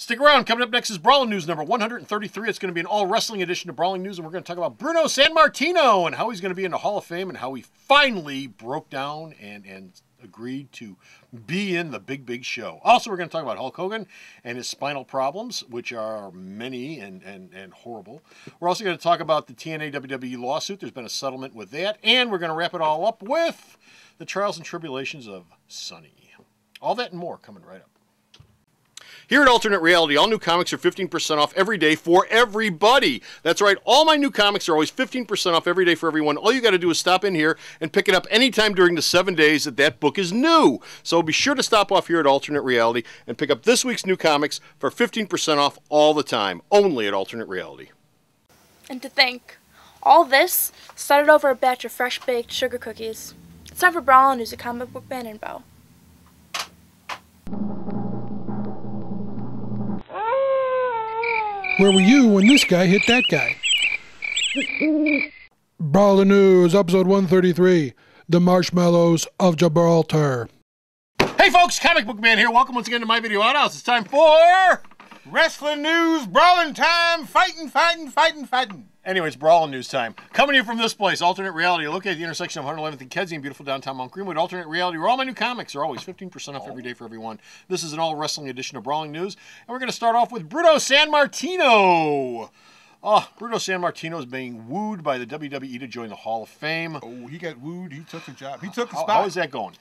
Stick around. Coming up next is Brawling News number 133. It's going to be an all-wrestling edition of Brawling News, and we're going to talk about Bruno Sammartino and how he's going to be in the Hall of Fame and how he finally broke down and agreed to be in the big show. Also, we're going to talk about Hulk Hogan and his spinal problems, which are many and horrible. We're also going to talk about the TNA WWE lawsuit. There's been a settlement with that, and we're going to wrap it all up with the trials and tribulations of Sonny. All that and more coming right up. Here at Alternate Reality, all new comics are 15% off every day for everybody. That's right, all my new comics are always 15% off every day for everyone. All you got to do is stop in here and pick it up anytime during the 7 days that book is new. So be sure to stop off here at Alternate Reality and pick up this week's new comics for 15% off all the time, only at Alternate Reality. And to think, all this started over a batch of fresh-baked sugar cookies. It's time for Brawlin' News, a comic book band info. Where were you when this guy hit that guy? Brawling News, episode 133, The Marshmallows of Gibraltar. Hey folks, Comic Book Man here. Welcome once again to my video outhouse. It's time for Wrestling News, Brawling Time, fighting. Anyways, Brawling News time. Coming to you from this place, Alternate Reality, located at the intersection of 111th and Kedzie in beautiful downtown Mount Greenwood. Alternate Reality, where all my new comics are always 15% off every day for everyone. This is an all-wrestling edition of Brawling News, and we're going to start off with Bruno Sammartino. Bruno Sammartino is being wooed by the WWE to join the Hall of Fame. Oh, he got wooed. He took the job. He took the spot. How is that going?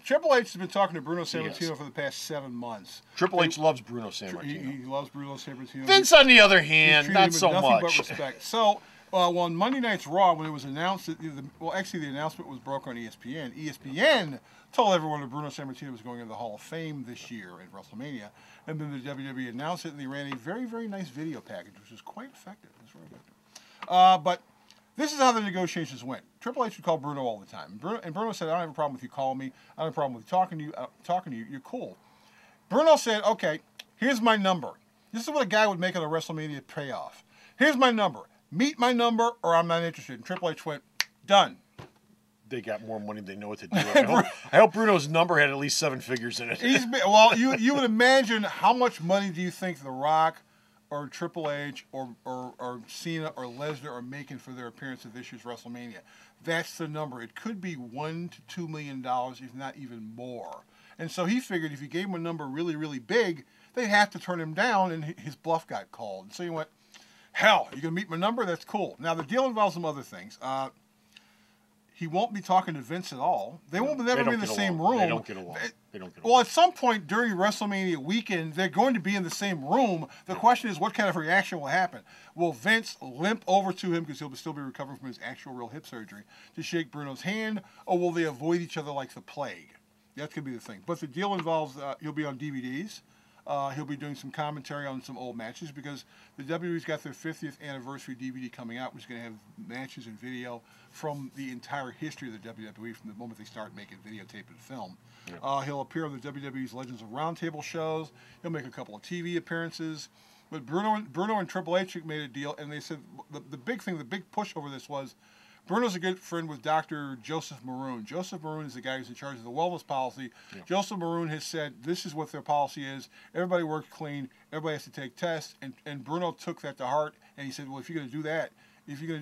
Triple H has been talking to Bruno Sammartino for the past 7 months. Triple H loves Bruno Sammartino. He loves Bruno Sammartino. Vince, on the other hand, not so much. But respect. So, on Monday Night's Raw, when it was announced that, actually the announcement was broke on ESPN. ESPN told everyone that Bruno Sammartino was going into the Hall of Fame this year at WrestleMania, and then the WWE announced it, and they ran a very, very nice video package, which was quite effective. It was very good. But this is how the negotiations went. Triple H would call Bruno all the time. Bruno said, I don't have a problem with you calling me. I don't have a problem with talking to you. You're cool. Bruno said, okay, here's my number. This is what a guy would make on a WrestleMania payoff. Here's my number. Meet my number or I'm not interested. And Triple H went, done. They got more money than they know what to do. I hope Bruno's number had at least 7 figures in it. Well, you would imagine how much money do you think The Rock or Triple H or Cena or Lesnar are making for their appearance at this year's WrestleMania. That's the number. It could be $1 to $2 million, if not even more. And so he figured if you gave him a number really, really big, they'd have to turn him down, and his bluff got called. And so he went, hell, you're going to meet my number? That's cool. Now, the deal involves some other things. He won't be talking to Vince at all. They won't never be in the same room. They don't get along. Well, at some point during WrestleMania weekend, they're going to be in the same room. The question is, what kind of reaction will happen? Will Vince limp over to him, because he'll still be recovering from his actual real hip surgery, to shake Bruno's hand, or will they avoid each other like the plague? That's going to be the thing. But the deal involves he'll be on DVDs. He'll be doing some commentary on some old matches, because the WWE's got their 50th anniversary DVD coming out, which is going to have matches and video from the entire history of the WWE from the moment they start making videotape and film. Yeah. He'll appear on the WWE's Legends of Roundtable shows. He'll make a couple of TV appearances. But Bruno and Triple H made a deal, and they said the big thing, the big push over this was, Bruno's a good friend with Dr. Joseph Maroon. Joseph Maroon is the guy who's in charge of the wellness policy. Yeah. Joseph Maroon has said this is what their policy is. Everybody works clean. Everybody has to take tests. And Bruno took that to heart, and he said, well, if you're going to do that, and you're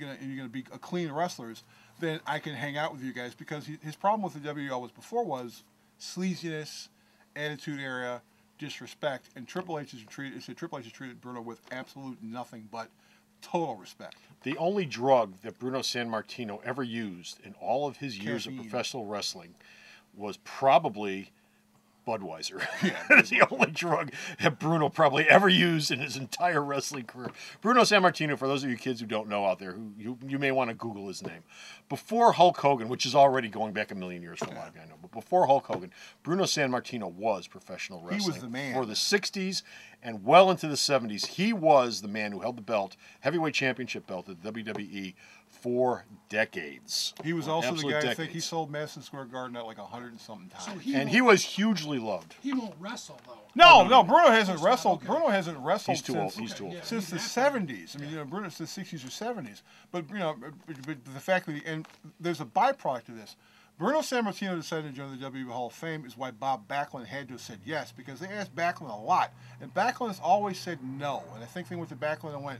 going to be a clean wrestlers, then I can hang out with you guys. Because his problem with the WWE always before was sleaziness, attitude era, disrespect. And Triple H has treated Bruno with absolute nothing but total respect. The only drug that Bruno Sammartino ever used in all of his years of professional wrestling was probably Budweiser. Yeah, it's the only drug that Bruno probably ever used in his entire wrestling career. Bruno Sammartino, for those of you kids who don't know out there, who you may want to Google his name. Before Hulk Hogan, which is already going back a million years for a lot of you I know, but before Hulk Hogan, Bruno Sammartino was professional wrestling. He was the man. For the 60s and well into the 70s, he was the man who held the belt, heavyweight championship belt at the WWE for decades. He was also the guy, I think he sold Madison Square Garden at like 100 and something times. So he was hugely loved. He won't wrestle, though. No, Bruno hasn't wrestled. Okay. Bruno hasn't wrestled He's too old. He's too old. Since the 70s. I mean, Bruno's the 60s or 70s. But, but the fact that, and there's a byproduct of this. Bruno Sammartino decided to join the WWE Hall of Fame is why Bob Backlund had to have said yes, because they asked Backlund a lot, and Backlund has always said no. And I think they went to Backlund and went,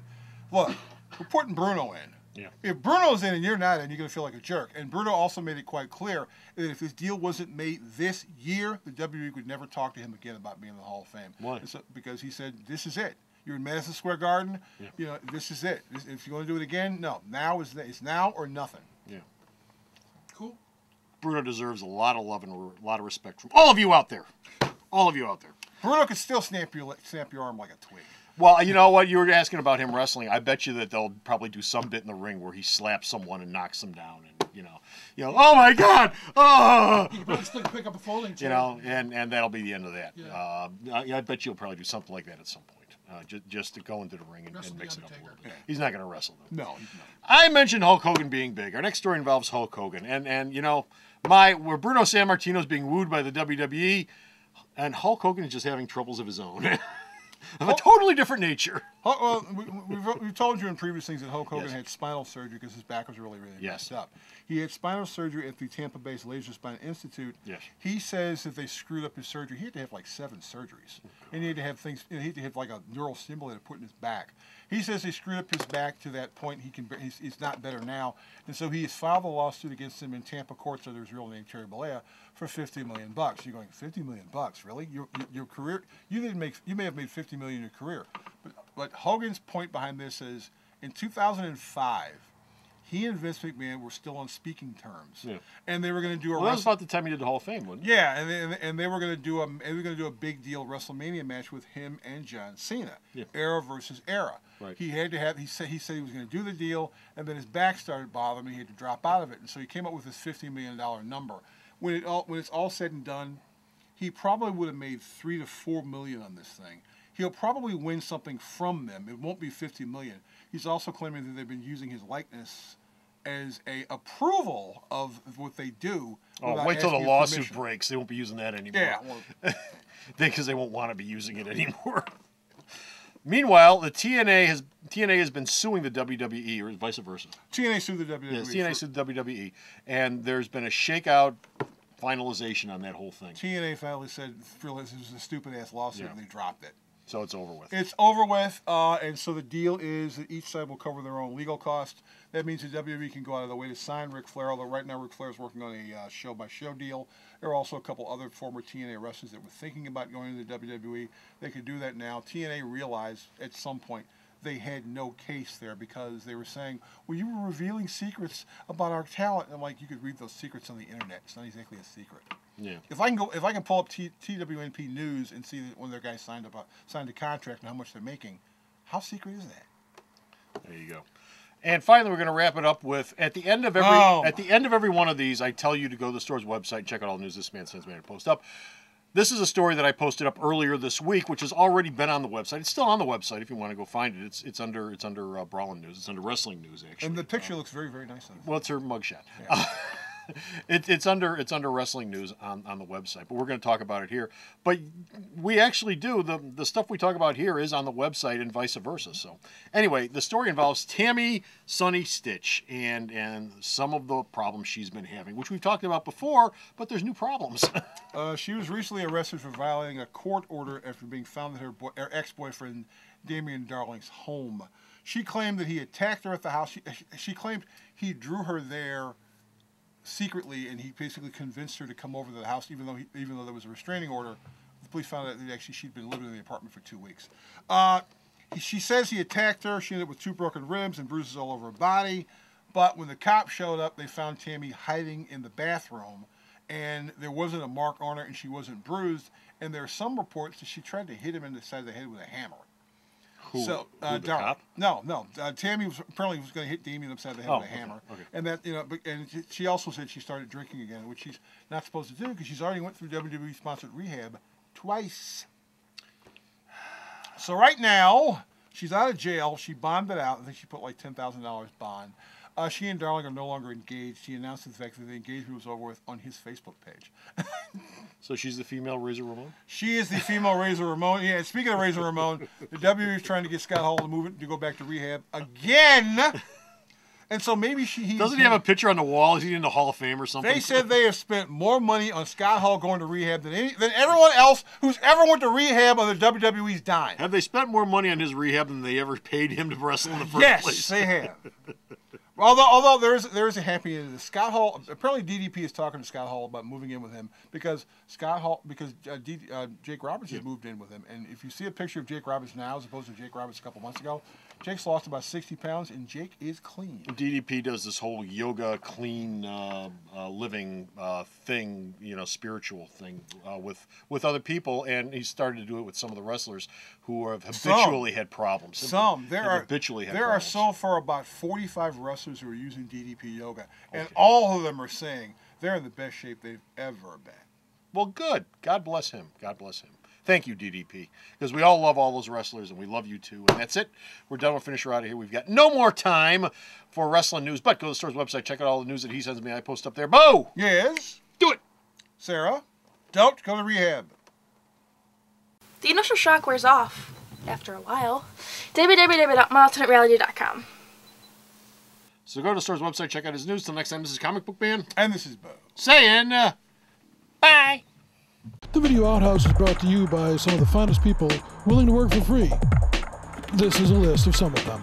look, we're putting Bruno in. Yeah. If Bruno's in and you're not in, you're going to feel like a jerk. And Bruno also made it quite clear that if this deal wasn't made this year, the WWE would never talk to him again about being in the Hall of Fame. Why? So, because he said, this is it. You're in Madison Square Garden. Yeah. You know, this is it. If you want to do it again, no. Now is it's now or nothing. Yeah. Cool. Bruno deserves a lot of love and a lot of respect from all of you out there. All of you out there. Bruno could still snap your arm like a twig. Well, you know what? You were asking about him wrestling. I bet you that they'll probably do some bit in the ring where he slaps someone and knocks them down, and you know, oh my God, oh, You can probably still pick up a folding chair. you know, and that'll be the end of that. Yeah. I bet you'll probably do something like that at some point, just to go into the ring and Wrestle the mix it up a Undertaker. little bit. He's not going to wrestle them. No, he's not. I mentioned Hulk Hogan being big. Our next story involves Hulk Hogan, and you know, where Bruno Sammartino is being wooed by the WWE, and Hulk Hogan is just having troubles of his own. Of a totally different nature. Well, we've told you in previous things that Hulk Hogan Yes. had spinal surgery because his back was really Yes. messed up. He had spinal surgery at the Tampa-based Laser Spine Institute. Yes. He says that they screwed up his surgery. He had to have like 7 surgeries. And he had to have things, he had to have like a neural stimulator put in his back. He says they screwed up his back to that point he's not better now. And so he has filed a lawsuit against him in Tampa courts under his real name, Terry Bollea, for $50 million. You're going, $50 million? Really? Your career, you may have made $50 million in your career. But Hogan's point behind this is, in 2005, he and Vince McMahon were still on speaking terms, and they were going to do a. Well, that was about the time he did the Hall of Fame, wasn't it? Yeah, and they were going to do a big deal WrestleMania match with him and John Cena, era versus era. Right. He had to have. He said he was going to do the deal, and then his back started bothering him. He had to drop out of it, and so he came up with this $50 million number. When it's all said and done, he probably would have made $3 to $4 million on this thing. He'll probably win something from them. It won't be $50 million. He's also claiming that they've been using his likeness as a approval of what they do. Oh, wait till the lawsuit breaks. They won't be using that anymore. Yeah. Well, because they won't want to be using it anymore. Meanwhile, the TNA has been suing the WWE, or vice versa. TNA sued the WWE. Yes, TNA sued the WWE, and there's been a shakeout finalization on that whole thing. TNA finally said, realized it was a stupid-ass lawsuit, and they dropped it. So it's over with. It's over with, and so the deal is that each side will cover their own legal costs. That means the WWE can go out of the way to sign Ric Flair, although right now Ric Flair is working on a show-by-show deal. There are also a couple other former TNA wrestlers that were thinking about going to the WWE. They could do that now. TNA realized at some point they had no case there because they were saying, well, you were revealing secrets about our talent. And I'm like, you could read those secrets on the internet. It's not exactly a secret. Yeah. If I can pull up TWNP News and see that one of their guys signed a contract and how much they're making, how secret is that? There you go. And finally, we're going to wrap it up with at the end of every one of these, I tell you to go to the store's website, check out all the news this man sends me to post up. This is a story that I posted up earlier this week, which has already been on the website. It's still on the website if you want to go find it. It's under Brawling News. It's under Wrestling News, actually. And the picture looks very, very nice on it. Well, it's her mugshot. Yeah. It's under Wrestling News on the website, but we're going to talk about it here. But we actually do the stuff we talk about here is on the website and vice versa. So anyway, the story involves Tammy Sunny Stitch and some of the problems she's been having, which we've talked about before, but there's new problems. She was recently arrested for violating a court order after being found at her ex-boyfriend Damian Darling's home. She claimed that he attacked her at the house. She claimed he drew her there secretly, and he basically convinced her to come over to the house, even though there was a restraining order. The police found out that actually she'd been living in the apartment for 2 weeks. She says he attacked her. She ended up with 2 broken ribs and bruises all over her body. But when the cops showed up, they found Tammy hiding in the bathroom, and there wasn't a mark on her, and she wasn't bruised. And there are some reports that she tried to hit him in the side of the head with a hammer. Who the cop? No. Tammy was apparently going to hit Damien upside the head with a hammer, okay. and that and she also said she started drinking again, which she's not supposed to do because she's already went through WWE sponsored rehab twice. So right now she's out of jail. She bonded out. I think she put like $10,000 bond. She and Darling are no longer engaged. He announced the fact that the engagement was over with on his Facebook page. So she's the female Razor Ramon? She is the female Razor Ramon. Yeah, speaking of Razor Ramon, the WWE is trying to get Scott Hall to move it to go back to rehab again. And so maybe Doesn't he have a picture on the wall? Is he in the Hall of Fame or something? They said they have spent more money on Scott Hall going to rehab than everyone else who's ever went to rehab on the WWE's dime. Have they spent more money on his rehab than they ever paid him to wrestle in the first yes, place? Yes, they have. Although there is a happy end to this. Scott Hall, apparently DDP is talking to Scott Hall about moving in with him because Jake Roberts has moved in with him. And if you see a picture of Jake Roberts now as opposed to Jake Roberts a couple months ago, Jake's lost about 60 pounds and Jake is clean. DDP does this whole yoga, clean living thing, spiritual thing with other people, and he started to do it with some of the wrestlers who have habitually had problems. There are so far about 45 wrestlers who are using DDP yoga, and all of them are saying they're in the best shape they've ever been. Well, good. God bless him. God bless him. Thank you, DDP, because we all love all those wrestlers, and we love you too. And that's it. We're done. We'll finish her out of here. We've got no more time for wrestling news, but go to the store's website, check out all the news that he sends me. I post up there. Bo! Yes? Do it! Sarah, don't go to rehab. The initial shock wears off after a while. www.myalternatereality.com. So go to the store's website, check out his news. Till next time, this is Comic Book Man. And this is Bo. Saying, bye! The Video Outhouse is brought to you by some of the finest people willing to work for free. This is a list of some of them.